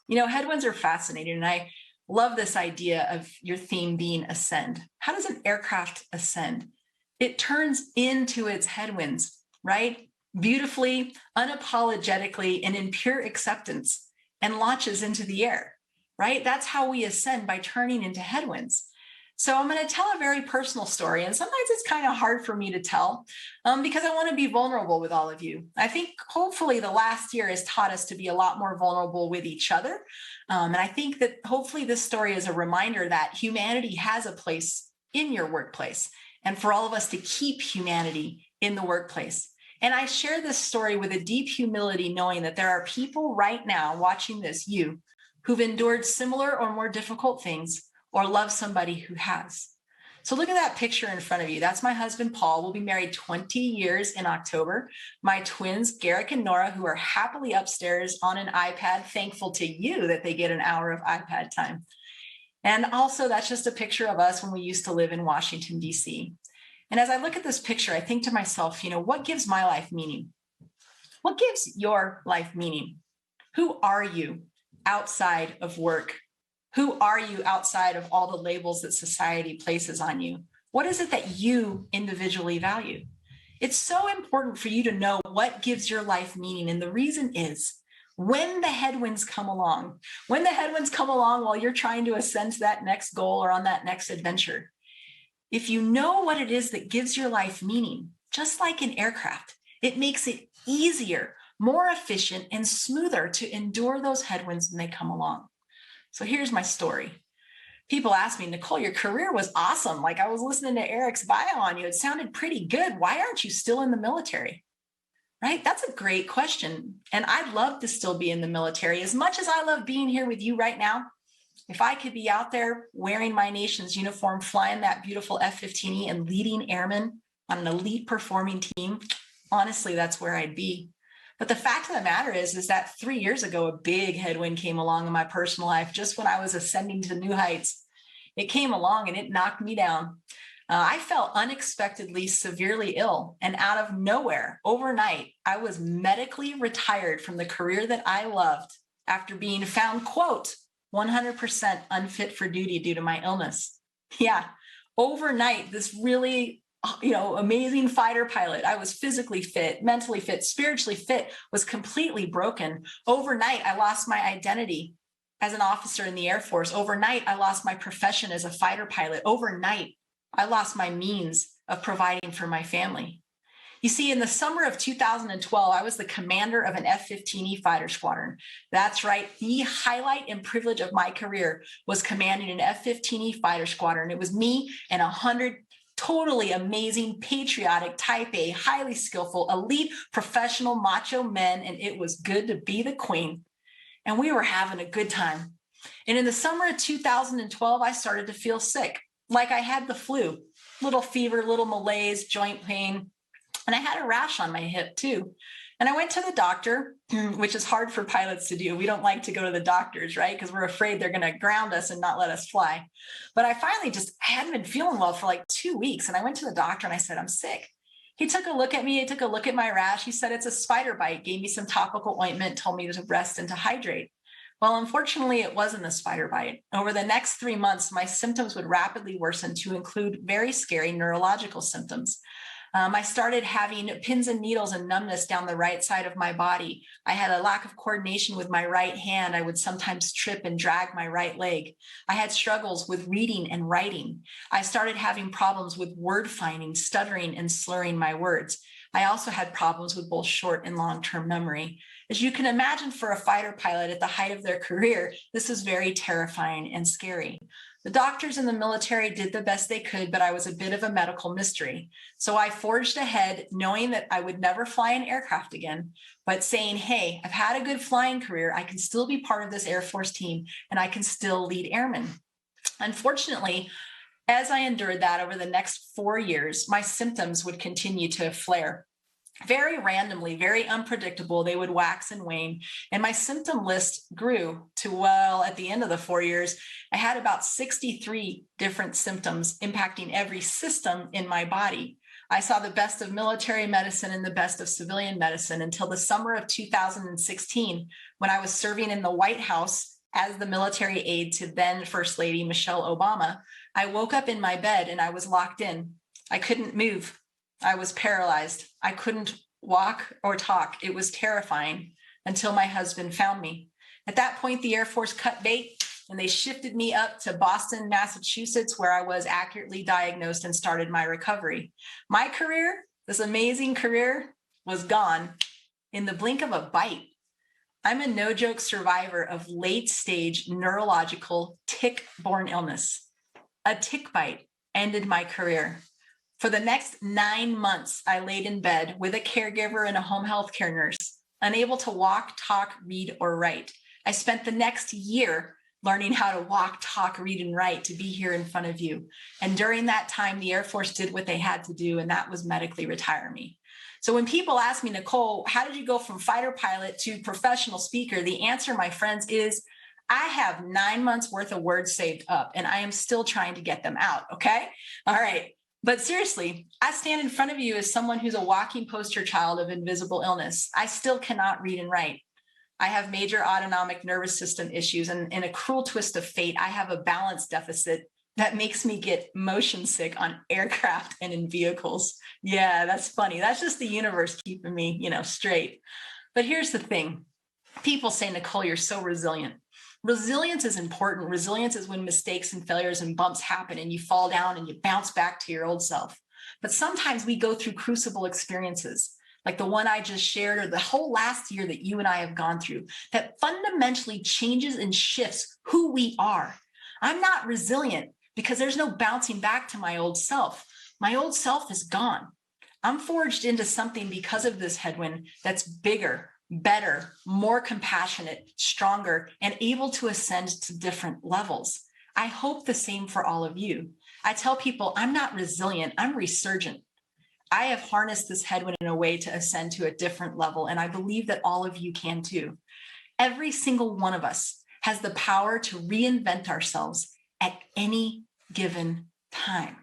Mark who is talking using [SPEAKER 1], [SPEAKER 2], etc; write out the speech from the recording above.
[SPEAKER 1] Headwinds are fascinating, and I love this idea of your theme being ascend. How does an aircraft ascend? It turns into its headwinds, right? Beautifully, unapologetically, and in pure acceptance, and launches into the air, right? That's how we ascend, by turning into headwinds. So I'm going to tell a very personal story, and sometimes it's kind of hard for me to tell because I want to be vulnerable with all of you. I think hopefully the last year has taught us to be a lot more vulnerable with each other. And I think that hopefully this story is a reminder that humanity has a place in your workplace, and for all of us to keep humanity in the workplace. And I share this story with a deep humility, knowing that there are people right now watching this, you, who've endured similar or more difficult things, or love somebody who has. So look at that picture in front of you. That's my husband, Paul. We'll be married 20 years in October. My twins, Garrick and Nora, who are happily upstairs on an iPad, thankful to you that they get an hour of iPad time. And also, that's just a picture of us when we used to live in Washington, D.C. And as I look at this picture, I think to myself, what gives my life meaning? What gives your life meaning? Who are you outside of work? Who are you outside of all the labels that society places on you? What is it that you individually value? It's so important for you to know what gives your life meaning. And the reason is, when the headwinds come along while you're trying to ascend to that next goal or on that next adventure, if you know what it is that gives your life meaning, just like an aircraft, it makes it easier, more efficient, and smoother to endure those headwinds when they come along. So here's my story. People ask me, Nicole, your career was awesome. Like, I was listening to Eric's bio on you. It sounded pretty good. Why aren't you still in the military? Right? That's a great question. And I'd love to still be in the military. As much as I love being here with you right now, if I could be out there wearing my nation's uniform, flying that beautiful F-15E and leading airmen on an elite performing team, honestly, that's where I'd be. But the fact of the matter is that 3 years ago, a big headwind came along in my personal life just when I was ascending to new heights. It came along and it knocked me down. I felt unexpectedly severely ill, and out of nowhere, overnight, I was medically retired from the career that I loved after being found, quote, 100% unfit for duty due to my illness. Yeah, overnight, this really amazing fighter pilot. I was physically fit, mentally fit, spiritually fit, was completely broken. Overnight, I lost my identity as an officer in the Air Force. Overnight, I lost my profession as a fighter pilot. Overnight, I lost my means of providing for my family. You see, in the summer of 2012, I was the commander of an F-15E fighter squadron. That's right. The highlight and privilege of my career was commanding an F-15E fighter squadron. It was me and 100 totally amazing, patriotic, type A, highly skillful, elite, professional, macho men, and it was good to be the queen. And we were having a good time. And in the summer of 2012, I started to feel sick, like I had the flu, little fever, little malaise, joint pain, and I had a rash on my hip too. And I went to the doctor, which is hard for pilots to do. We don't like to go to the doctors, right? Because we're afraid they're going to ground us and not let us fly. But I hadn't been feeling well for like 2 weeks. And I went to the doctor and I said, I'm sick. He took a look at me. He took a look at my rash. He said, it's a spider bite, gave me some topical ointment, told me to rest and to hydrate. Well, unfortunately, it wasn't a spider bite. Over the next 3 months, my symptoms would rapidly worsen to include very scary neurological symptoms. I started having pins and needles and numbness down the right side of my body. I had a lack of coordination with my right hand. I would sometimes trip and drag my right leg. I had struggles with reading and writing. I started having problems with word finding, stuttering, and slurring my words. I also had problems with both short and long-term memory. As you can imagine, for a fighter pilot at the height of their career, this is very terrifying and scary. The doctors in the military did the best they could, but I was a bit of a medical mystery. So I forged ahead, knowing that I would never fly an aircraft again, but saying, hey, I've had a good flying career. I can still be part of this Air Force team, and I can still lead airmen. Unfortunately, as I endured that over the next 4 years, my symptoms would continue to flare. Very randomly, very unpredictable, they would wax and wane. And my symptom list grew to, well, at the end of the 4 years, I had about 63 different symptoms impacting every system in my body. I saw the best of military medicine and the best of civilian medicine until the summer of 2016, when I was serving in the White House as the military aide to then First Lady Michelle Obama, I woke up in my bed and I was locked in. I couldn't move. I was paralyzed. I couldn't walk or talk. It was terrifying until my husband found me. At that point, the Air Force cut bait and they shifted me up to Boston, Massachusetts, where I was accurately diagnosed and started my recovery. My career, this amazing career, was gone in the blink of a bite. I'm a no-joke survivor of late-stage neurological tick-borne illness. A tick bite ended my career. For the next 9 months, I laid in bed with a caregiver and a home health care nurse, unable to walk, talk, read, or write. I spent the next year learning how to walk, talk, read, and write to be here in front of you. And during that time, the Air Force did what they had to do, and that was medically retire me. So when people ask me, Nicole, how did you go from fighter pilot to professional speaker? The answer, my friends, is I have 9 months worth of words saved up, and I am still trying to get them out, okay? All right. But seriously, I stand in front of you as someone who's a walking poster child of invisible illness. I still cannot read and write. I have major autonomic nervous system issues, and in a cruel twist of fate, I have a balance deficit that makes me get motion sick on aircraft and in vehicles. Yeah, that's funny. That's just the universe keeping me, straight. But here's the thing. People say, Nicole, you're so resilient. Resilience is important. Resilience is when mistakes and failures and bumps happen and you fall down and you bounce back to your old self. But sometimes we go through crucible experiences like the one I just shared or the whole last year that you and I have gone through that fundamentally changes and shifts who we are. I'm not resilient because there's no bouncing back to my old self. My old self is gone. I'm forged into something because of this headwind that's bigger, better, more compassionate, stronger, and able to ascend to different levels. I hope the same for all of you. I tell people I'm not resilient, I'm resurgent. I have harnessed this headwind in a way to ascend to a different level, and I believe that all of you can too. Every single one of us has the power to reinvent ourselves at any given time.